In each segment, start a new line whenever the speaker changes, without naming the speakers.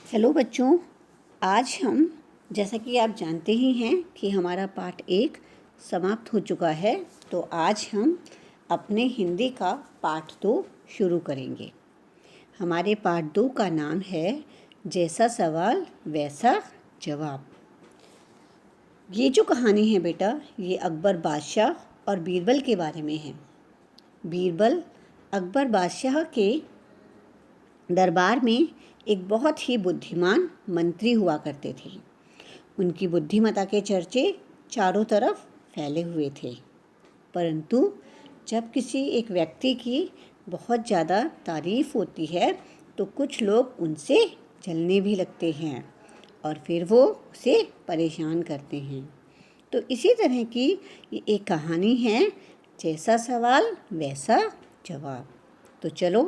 Hello बच्चों, आज हम जैसा कि आप जानते ही हैं कि हमारा पाठ 1 समाप्त हो चुका है। तो आज हम अपने हिंदी का पाठ 2 शुरू करेंगे। हमारे पाठ 2 का नाम है जैसा सवाल वैसा जवाब। ये जो कहानी है बेटा, ये अकबर बादशाह और बीरबल के बारे में है। बीरबल अकबर बादशाह के दरबार में एक बहुत ही बुद्धिमान मंत्री हुआ करते थे। उनकी बुद्धिमत्ता के चर्चे चारों तरफ फैले हुए थे। परंतु जब किसी एक व्यक्ति की बहुत ज़्यादा तारीफ होती है तो कुछ लोग उनसे जलने भी लगते हैं और फिर वो उसे परेशान करते हैं। तो इसी तरह की ये एक कहानी है, जैसा सवाल वैसा जवाब। तो चलो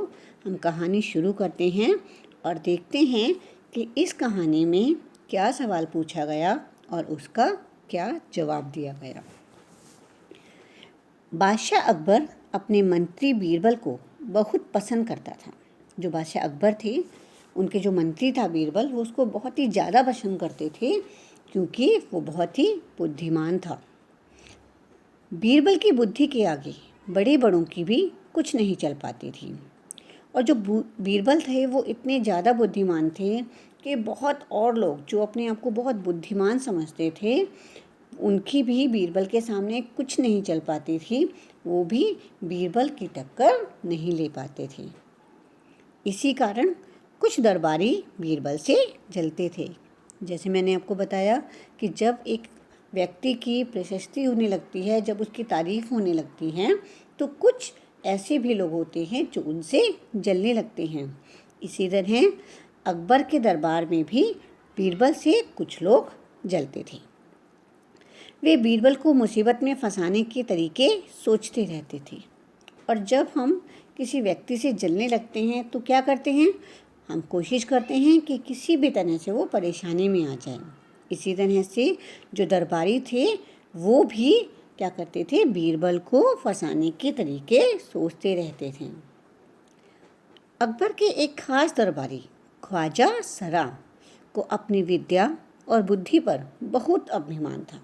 हम कहानी शुरू करते हैं और देखते हैं कि इस कहानी में क्या सवाल पूछा गया और उसका क्या जवाब दिया गया। बादशाह अकबर अपने मंत्री बीरबल को बहुत पसंद करता था। जो बादशाह अकबर थे, उनके जो मंत्री था बीरबल, वो उसको बहुत ही ज़्यादा पसंद करते थे क्योंकि वो बहुत ही बुद्धिमान था। बीरबल की बुद्धि के आगे बड़े बड़ों की भी कुछ नहीं चल पाती थी। और जो बीरबल थे वो इतने ज़्यादा बुद्धिमान थे कि बहुत और लोग जो अपने आप को बहुत बुद्धिमान समझते थे, उनकी भी बीरबल के सामने कुछ नहीं चल पाती थी। वो भी बीरबल की टक्कर नहीं ले पाते थे। इसी कारण कुछ दरबारी बीरबल से जलते थे। जैसे मैंने आपको बताया कि जब एक व्यक्ति की प्रशस्ति होने लगती है, जब उसकी तारीफ होने लगती है, तो कुछ ऐसे भी लोग होते हैं जो उनसे जलने लगते हैं। इसी तरह अकबर के दरबार में भी बीरबल से कुछ लोग जलते थे। वे बीरबल को मुसीबत में फंसाने के तरीके सोचते रहते थे। और जब हम किसी व्यक्ति से जलने लगते हैं तो क्या करते हैं, हम कोशिश करते हैं कि किसी भी तरह से वो परेशानी में आ जाए। इसी तरह से जो दरबारी थे वो भी क्या करते थे, बीरबल को फंसाने के तरीके सोचते रहते थे। अकबर के एक खास दरबारी ख्वाजा सरा को अपनी विद्या और बुद्धि पर बहुत अभिमान था।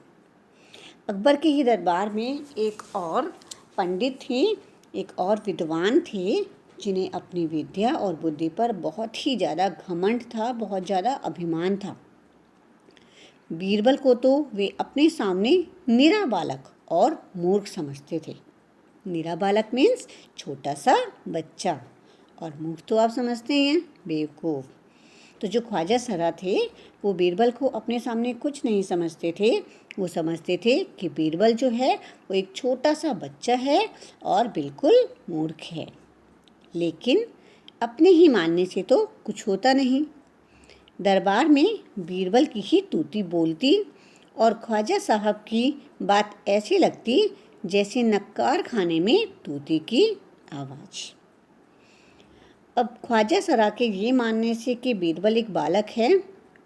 अकबर के ही दरबार में एक और पंडित थे, एक और विद्वान थे जिन्हें अपनी विद्या और बुद्धि पर बहुत ही ज़्यादा घमंड था, बहुत ज़्यादा अभिमान था। बीरबल को तो वे अपने सामने निरा बालक और मूर्ख समझते थे। निरा बालक मीन्स छोटा सा बच्चा, और मूर्ख तो आप समझते हैं, बेवकूफ़। तो जो ख्वाजा सरा थे वो बीरबल को अपने सामने कुछ नहीं समझते थे। वो समझते थे कि बीरबल जो है वो एक छोटा सा बच्चा है और बिल्कुल मूर्ख है। लेकिन अपने ही मानने से तो कुछ होता नहीं। दरबार में बीरबल की ही तूती बोलती और ख्वाजा साहब की बात ऐसी लगती जैसे नक्कार खाने में तूती की आवाज़। अब ख्वाजा सरा के ये मानने से कि बीरबल एक बालक है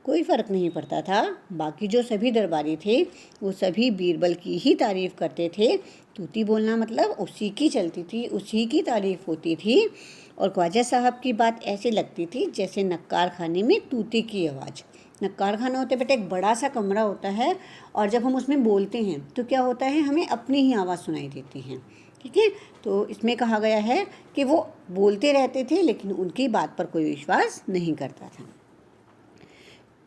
कोई फ़र्क नहीं पड़ता था। बाकी जो सभी दरबारी थे वो सभी बीरबल की ही तारीफ़ करते थे। तूती बोलना मतलब उसी की चलती थी, उसी की तारीफ़ होती थी। और ख्वाजा साहब की बात ऐसे लगती थी जैसे नक्कार खाने में तूती की आवाज़। नक्कार खाना होता है बेटा, एक बड़ा सा कमरा होता है और जब हम उसमें बोलते हैं तो क्या होता है, हमें अपनी ही आवाज़ सुनाई देती है। ठीक है, तो इसमें कहा गया है कि वो बोलते रहते थे लेकिन उनकी बात पर कोई विश्वास नहीं करता था।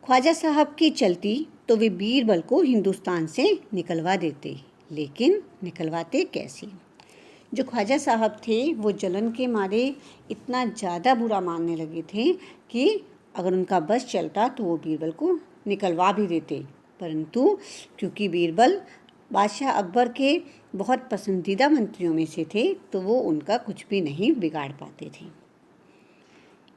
ख्वाजा साहब की चलती तो वे बीरबल को हिंदुस्तान से निकलवा देते, लेकिन निकलवाते कैसे। जो ख्वाजा साहब थे वो जलन के मारे इतना ज़्यादा बुरा मानने लगे थे कि अगर उनका बस चलता तो वो बीरबल को निकलवा भी देते। परंतु क्योंकि बीरबल बादशाह अकबर के बहुत पसंदीदा मंत्रियों में से थे तो वो उनका कुछ भी नहीं बिगाड़ पाते थे।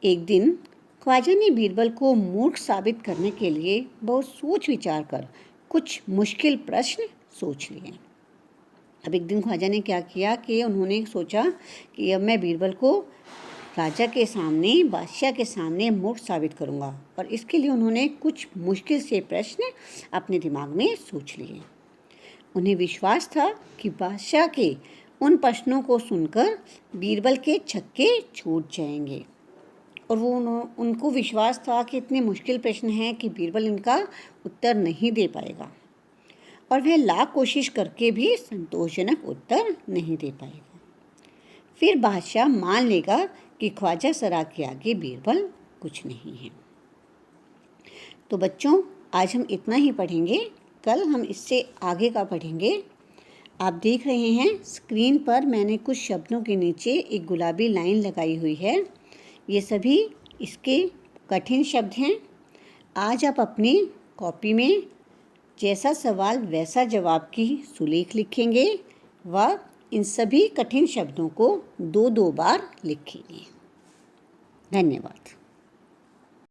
एक दिन ख्वाजा ने बीरबल को मूर्ख साबित करने के लिए बहुत सोच विचार कर कुछ मुश्किल प्रश्न सोच लिए। अब एक दिन ख्वाजा ने क्या किया कि उन्होंने सोचा कि अब मैं बीरबल को राजा के सामने, बादशाह के सामने मूर्ख साबित करूंगा। और इसके लिए उन्होंने कुछ मुश्किल से प्रश्न अपने दिमाग में सोच लिए। उन्हें विश्वास था कि बादशाह के उन प्रश्नों को सुनकर बीरबल के छक्के छूट जाएंगे। और वो उनको विश्वास था कि इतने मुश्किल प्रश्न हैं कि बीरबल इनका उत्तर नहीं दे पाएगा, और वह लाख कोशिश करके भी संतोषजनक उत्तर नहीं दे पाएगा। फिर बादशाह मान लेगा कि ख्वाजा सरा के आगे बीरबल कुछ नहीं है। तो बच्चों, आज हम इतना ही पढ़ेंगे, कल हम इससे आगे का पढ़ेंगे। आप देख रहे हैं स्क्रीन पर मैंने कुछ शब्दों के नीचे एक गुलाबी लाइन लगाई हुई है। ये सभी इसके कठिन शब्द हैं। आज आप अपनी कॉपी में जैसा सवाल वैसा जवाब की सुलेख लिखेंगे व इन सभी कठिन शब्दों को 2-2 बार लिखेंगे। धन्यवाद।